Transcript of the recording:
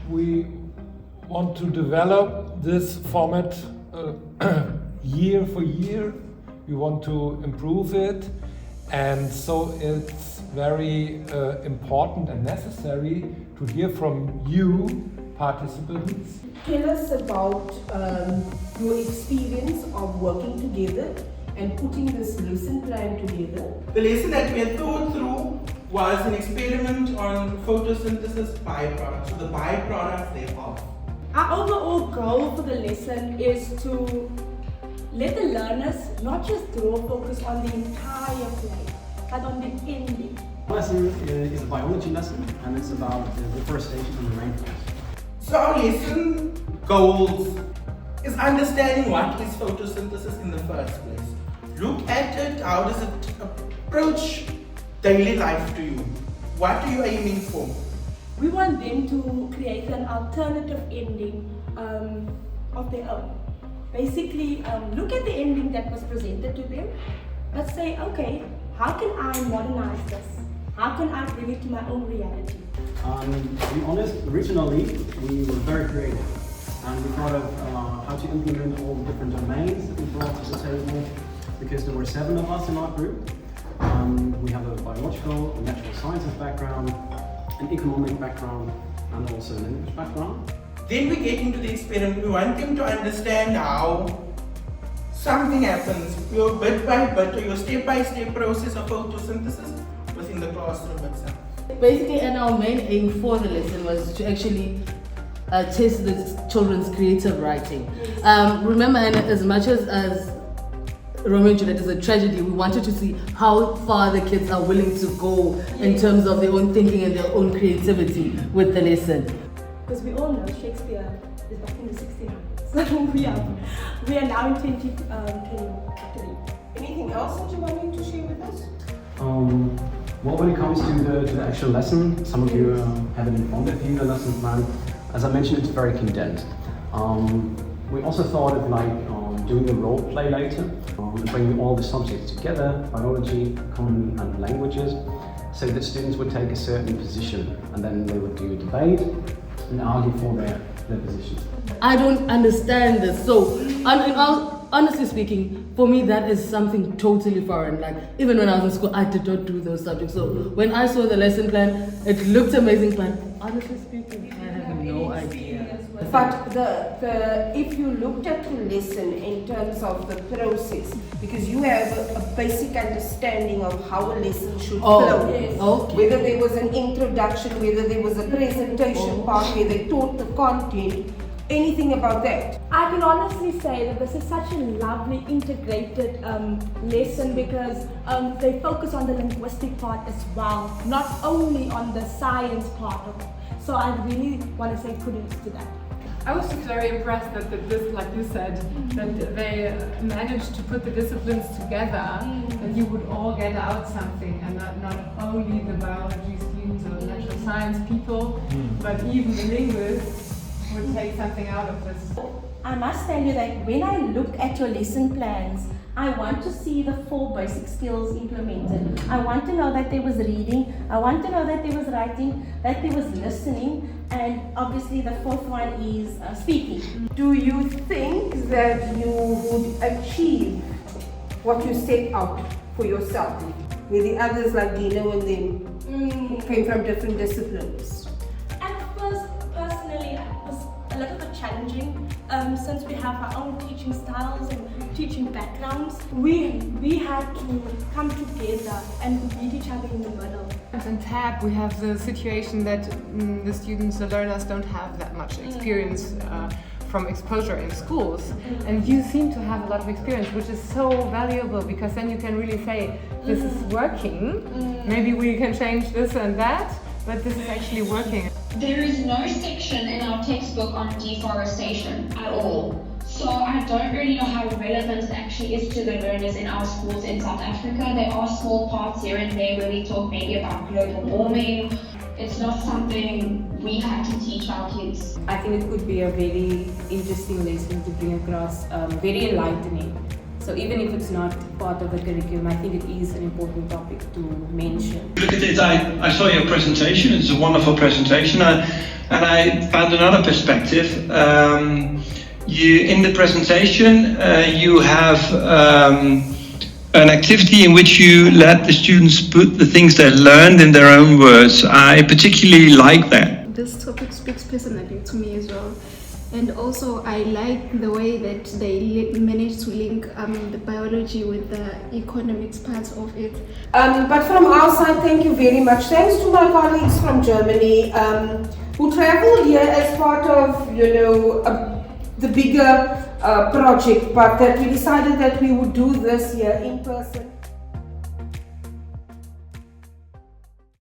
we want to develop this format year for year. We want to improve it, and so it's very important and necessary to hear from you, participants. Tell us about your experience of working together and putting this lesson plan together. The lesson that we had thought through was an experiment on photosynthesis byproducts, so the byproducts thereof. Our overall goal for the lesson is to let the learners not just draw focus on the entire play, but on the ending. The lesson is a biology lesson, and it's about deforestation in the rainforest. So our lesson goals is understanding what is photosynthesis in the first place. Look at it, how does it approach daily life to you? What are you aiming for? We want them to create an alternative ending of their own. Basically, look at the ending that was presented to them, but say, okay, how can I modernize this? How can I bring it to my own reality? To be honest, originally we were very creative, and we thought of how to implement all the different domains that we brought to the table, because there were 7 of us in our group. We have a biological, a natural sciences background, an economic background, and also an English background. Then we get into the experiment. We want them to understand how something happens, your bit by bit, or your step-by-step process of photosynthesis within the classroom itself. Basically, and our main aim for the lesson was to actually test the children's creative writing. Remember, and as much as Romeo and Juliet is a tragedy, we wanted to see how far the kids are willing to go in terms of their own thinking and their own creativity with the lesson. Because we all know Shakespeare is back in the 1600s. we are now in 2023. Anything else that you wanted to share with us? Well, when it comes to the actual lesson, some of you have it in front of you, the lesson plan. As I mentioned, it's very condensed. We also thought of doing a role play later, bringing all the subjects together, biology, economy and languages, so that students would take a certain position and then they would do a debate and argue for their positions. I don't understand this, so honestly speaking, for me that is something totally foreign. Like, even when I was in school, I did not do those subjects. So when I saw the lesson plan, it looked amazing, but honestly speaking, I have no idea. But if you looked at the lesson in terms of the process, because you have a basic understanding of how a lesson should flow. Yes. Okay. Whether there was an introduction, whether there was a presentation part where they taught the content, anything about that? I can honestly say that this is such a lovely integrated lesson, because they focus on the linguistic part as well, not only on the science part of it. So I really want to say kudos to that. I was just very impressed that this, like you said, that they managed to put the disciplines together, that you would all get out something, and not only the biology students or the natural science people, but even the linguists would take something out of this. I must tell you that when I look at your lesson plans, I want to see the 4 basic skills implemented. I want to know that there was reading, I want to know that there was writing, that there was listening, and obviously the 4th one is speaking. Do you think that you would achieve what you set out for yourself? Where the others like Dino and them came from different disciplines? At first, personally, it was a little bit challenging, since we have our own teaching styles and teaching backgrounds. We had to come together and meet each other in the middle. In TAAD we have the situation that the students, the learners, don't have that much experience from exposure in schools, and you seem to have a lot of experience, which is so valuable, because then you can really say, this is working, maybe we can change this and that, but this is actually working. There is no section in our textbook on deforestation at all. So I don't really know how relevant it actually is to the learners in our schools in South Africa. There are small parts here and there where we talk maybe about global warming. It's not something we have to teach our kids. I think it could be a very interesting lesson to bring across, very enlightening. So even if it's not part of the curriculum, I think it is an important topic to mention. Look at it, I saw your presentation, it's a wonderful presentation, and I found another perspective. In the presentation, you have an activity in which you let the students put the things they learned in their own words. I particularly like that. This topic speaks personally to me as well. And also I like the way that they managed to link the biology with the economics parts of it. But from our side, thank you very much. Thanks to my colleagues from Germany who traveled here as part of, the bigger project, but that we decided that we would do this here in person.